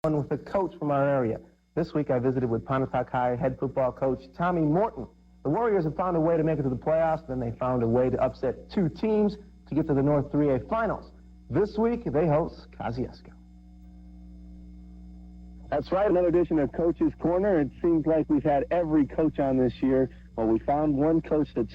With a coach from our area. This week I visited with Pontotoc High head football coach Tommy Morton. The Warriors have found a way to make it to the playoffs, then they found a way to upset two teams to get to the North 3A finals. This week they host Kosciuszko. That's right, another edition of Coach's Corner. It seems like we've had every coach on this year. Well, we found one coach that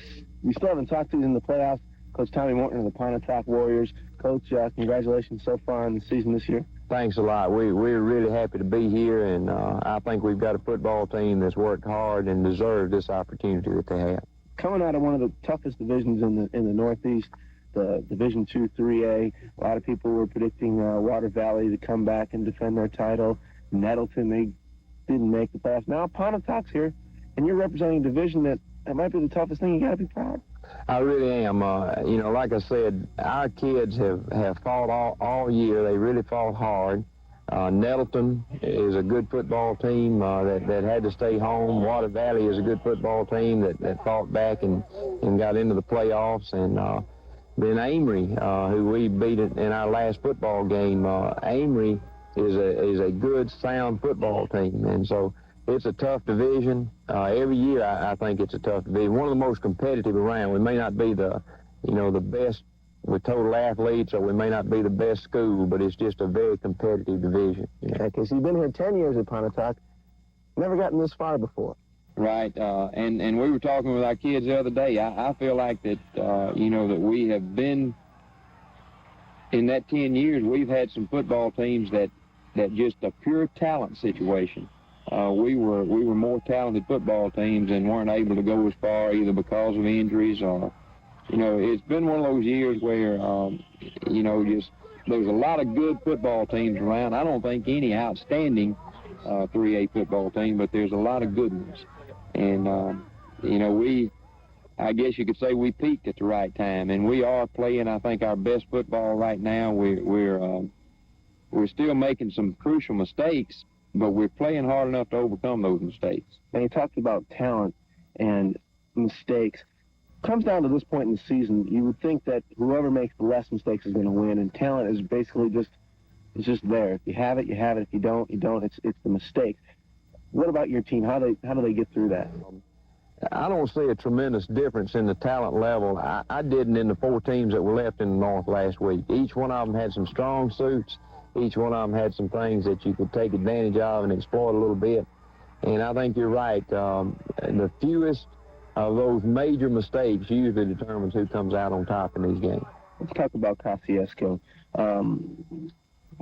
we still haven't talked to in the playoffs, Coach Tommy Morton of the Pontotoc Warriors. Coach, congratulations so far on the season this year. Thanks a lot. We're really happy to be here, and I think we've got a football team that's worked hard and deserved this opportunity that they have. Coming out of one of the toughest divisions in the Northeast, the Division II 3A, a lot of people were predicting Water Valley to come back and defend their title. Nettleton, they didn't make the playoffs. Now Pontotoc's here, and you're representing a division that might be the toughest thing. You got to be proud. I really am. Like I said, our kids have fought all year. They really fought hard. Nettleton is a good football team that had to stay home. Water Valley is a good football team that fought back and got into the playoffs. And then Amory, who we beat in our last football game, Amory is a good, sound football team. And so it's a tough division. Every year, I think it's a tough division. One of the most competitive around. We may not be the best with total athletes, or we may not be the best school, but it's just a very competitive division. Okay, so you've been here 10 years at Pontotoc. Never gotten this far before. Right, and we were talking with our kids the other day. I feel like that, that we have been, in that 10 years, we've had some football teams that just a pure talent situation. We were more talented football teams and weren't able to go as far either because of injuries or, it's been one of those years where, just there's a lot of good football teams around. I don't think any outstanding 3A football team, but there's a lot of good ones. And, I guess you could say we peaked at the right time, and we are playing, I think, our best football right now. We're still making some crucial mistakes, but we're playing hard enough to overcome those mistakes. Now, you talked about talent and mistakes. It comes down to this point in the season, you would think that whoever makes the less mistakes is going to win, and talent is basically just there. If you have it, you have it. If you don't, you don't. It's the mistakes. What about your team? How do they get through that? I don't see a tremendous difference in the talent level. I didn't in the 4 teams that were left in the North last week. Each one of them had some strong suits. Each one of them had some things that you could take advantage of and exploit a little bit. And I think you're right. The fewest of those major mistakes usually determines who comes out on top in these games. Let's talk about Kosciuszko.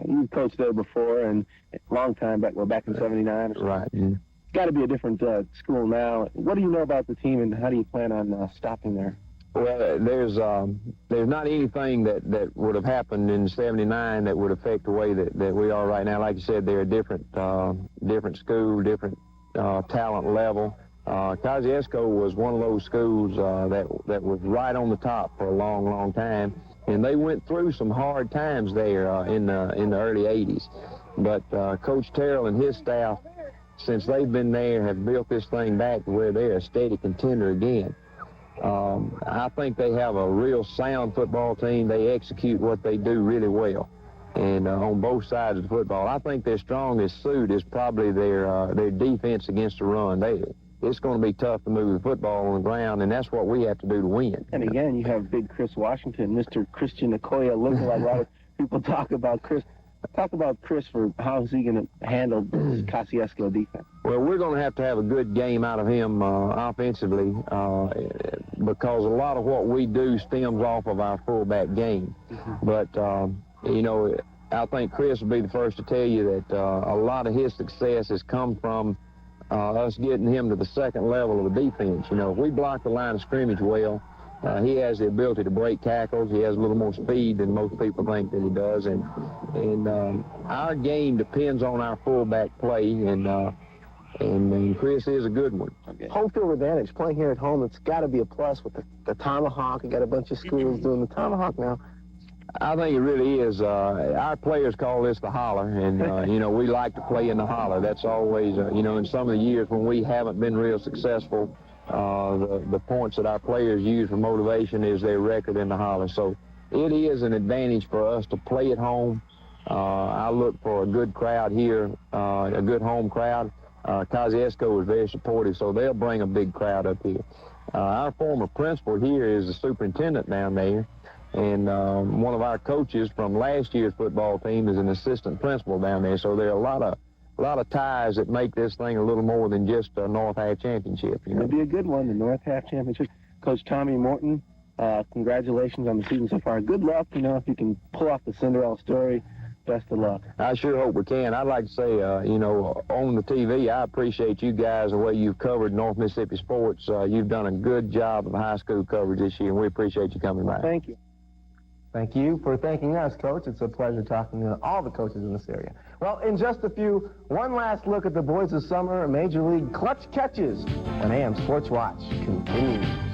You coached there before, and a long time back, back in '79. Right. Mm-hmm. It's got to be a different school now. What do you know about the team, and how do you plan on stopping there? Well, there's not anything that would have happened in '79 that would affect the way that we are right now. Like you said, they're a different school, different talent level. Kosciuszko was one of those schools that was right on the top for a long, long time, and they went through some hard times there in the early '80s. But Coach Terrell and his staff, since they've been there, have built this thing back to where they're a steady contender again. I think they have a real sound football team. They execute what they do really well, and on both sides of the football. I think their strongest suit is probably their defense against the run. It's going to be tough to move the football on the ground, and that's what we have to do to win. And again, you have big Chris Washington, Mr. Christian Okoye, lookalike. A lot of people talk about Chris. Talk about Chris for how is he going to handle this Kosciuszko defense. Well, we're going to have a good game out of him offensively because a lot of what we do stems off of our fullback game. Mm-hmm. But, I think Chris will be the first to tell you that a lot of his success has come from us getting him to the second level of the defense. If we block the line of scrimmage well, he has the ability to break tackles. He has a little more speed than most people think that he does, and our game depends on our fullback play, and Chris is a good one. Okay. Home field advantage, playing here at home, it's got to be a plus with the tomahawk. You got a bunch of schools doing the tomahawk now. I think it really is. Our players call this the Holler, and we like to play in the Holler. That's always, in some of the years when we haven't been real successful, the points that our players use for motivation is their record in the Holler. So it is an advantage for us to play at home I look for a good crowd here, a good home crowd. Kosciuszko is very supportive, so they'll bring a big crowd up here. Our former principal here is the superintendent down there, and one of our coaches from last year's football team is an assistant principal down there, so there are a lot of ties that make this thing a little more than just a North Half Championship. You know? It'll be a good one, the North Half Championship. Coach Tommy Morton, congratulations on the season so far. Good luck, you know, if you can pull off the Cinderella story. Best of luck. I sure hope we can. I'd like to say, you know, on the TV, I appreciate you guys, the way you've covered North Mississippi sports. You've done a good job of high school coverage this year, and we appreciate you coming by. Thank you. Thank you for thanking us, Coach. It's a pleasure talking to all the coaches in this area. Well, in just a few, one last look at the boys of summer Major League clutch catches when AM Sports Watch continues.